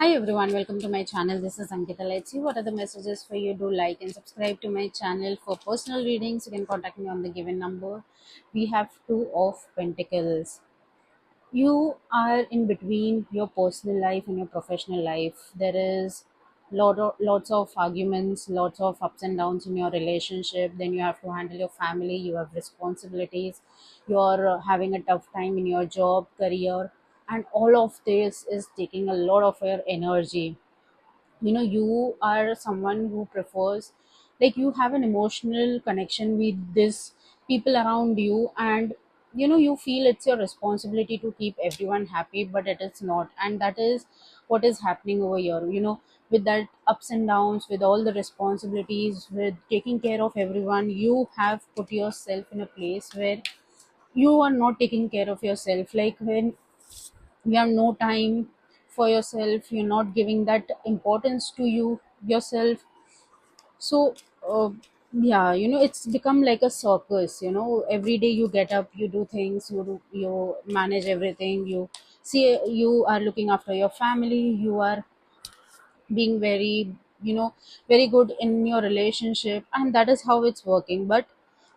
Hi everyone, welcome to my channel. This is Ankita. Let's see what are the messages for you. Do like and subscribe to my channel for personal readings. You can contact me on the given number. We have Two of Pentacles. You are in between your personal life and your professional life. There is lots of arguments, lots of ups and downs in your relationship. Then you have to handle your family. You have responsibilities. You're having a tough time in your job, career, and all of this is taking a lot of your energy. You are someone who prefers, like, you have an emotional connection with this people around you, and you feel it's your responsibility to keep everyone happy, but it is not, and that is what is happening over here. With that ups and downs, with all the responsibilities, with taking care of everyone, you have put yourself in a place where you are not taking care of yourself. Like, when you have no time for yourself, you're not giving that importance to yourself. So yeah, it's become like a circus. Every day you get up, you do things, you manage everything, you see, you are looking after your family, you are being very good in your relationship, and that is how it's working. But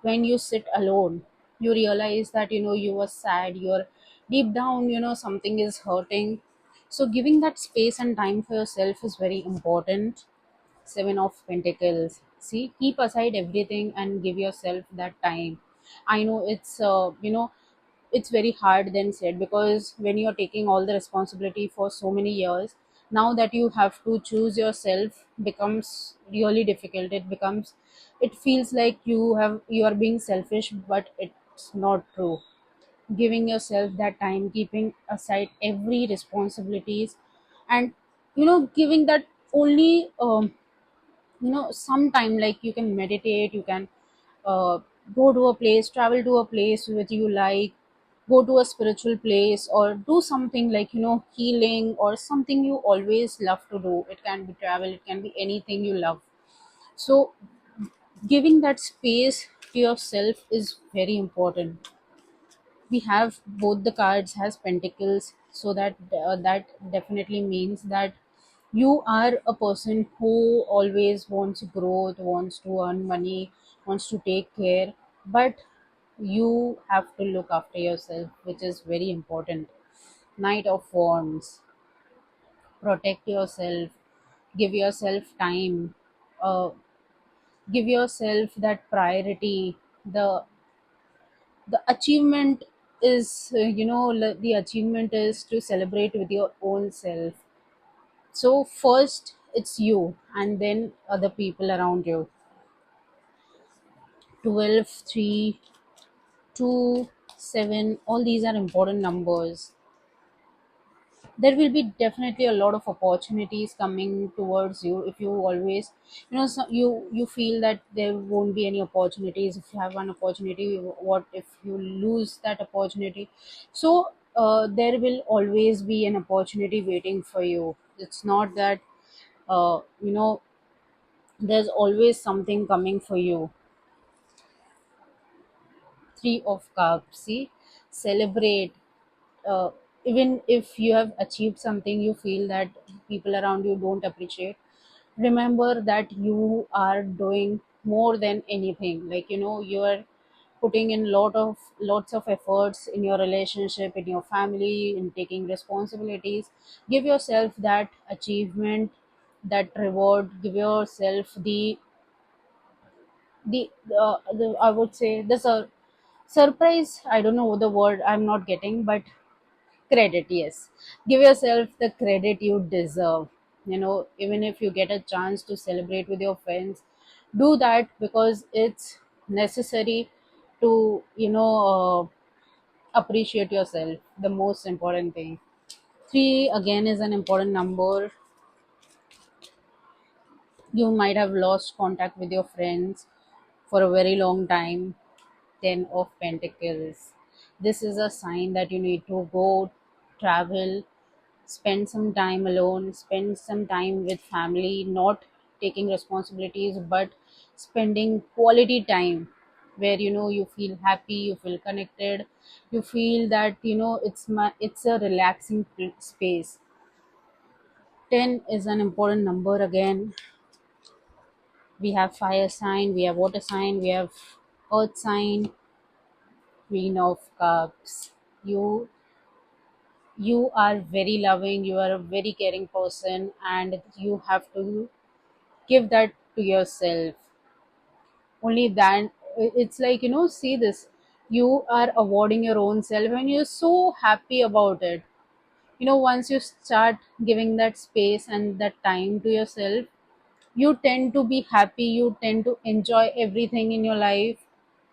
when you sit alone, you realize that you are sad, you're deep down, something is hurting. So giving that space and time for yourself is very important. Seven of Pentacles. See, keep aside everything and give yourself that time. I know it's very hard then said, because when you're taking all the responsibility for so many years, now that you have to choose yourself becomes really difficult. It feels like you are being selfish, but it's not true. Giving yourself that time, keeping aside every responsibilities, and giving that only sometime, like, you can meditate, you can uh, go to a place, travel to a place which you like, go to a spiritual place, or do something like healing, or something you always love to do. It can be travel, it can be anything you love. So giving that space to yourself is very important. We have both the cards has pentacles, so that definitely means that you are a person who always wants growth, wants to earn money, wants to take care, but you have to look after yourself, which is very important. Knight of Wands. Protect yourself, give yourself time, uh, give yourself that priority. The achievement is, the achievement is to celebrate with your own self. So first it's you, and then other people around you. 12, 3, 2, 7, all these are important numbers. There will be definitely a lot of opportunities coming towards you. If you always, so you feel that there won't be any opportunities. If you have one opportunity, what if you lose that opportunity? So there will always be an opportunity waiting for you. It's not that uh, you know there's always something coming for you. Three of Cups. See, celebrate. uh, Even if you have achieved something, you feel that people around you don't appreciate, remember that you are doing more than anything. Like, you are putting in lots of efforts in your relationship, in your family, in taking responsibilities. Give yourself that achievement, that reward. Give yourself the I would say the surprise. I don't know the word I'm not getting, but credit, yes. Give yourself the credit you deserve. Even if you get a chance to celebrate with your friends, do that, because it's necessary to appreciate yourself, the most important thing. Three again is an important number. You might have lost contact with your friends for a very long time. 10 of Pentacles. This is a sign that you need to go travel, spend some time alone, spend some time with family, not taking responsibilities, but spending quality time where you feel happy, you feel connected, you feel that it's a relaxing space. 10 is an important number again. We have fire sign, we have water sign, we have earth sign, queen of cups. You are very loving, you are a very caring person, and you have to give that to yourself. Only then it's like, see this, you are awarding your own self and you're so happy about it. Once you start giving that space and that time to yourself, you tend to be happy, you tend to enjoy everything in your life.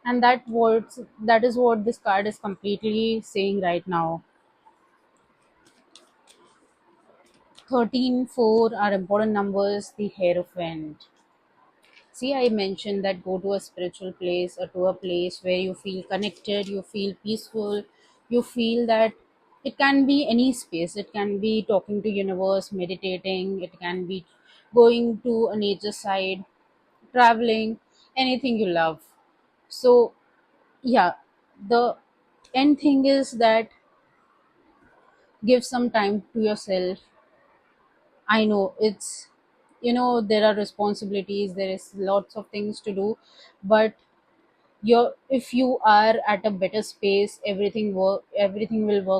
And that is what this card is completely saying right now. 13, 4 are important numbers, the Hierophant. See, I mentioned that go to a spiritual place or to a place where you feel connected, you feel peaceful, you feel that it can be any space. It can be talking to universe, meditating, it can be going to a nature side, traveling, anything you love. So, yeah, the end thing is that give some time to yourself. I know there are responsibilities, there is lots of things to do, but if you are at a better space, everything will work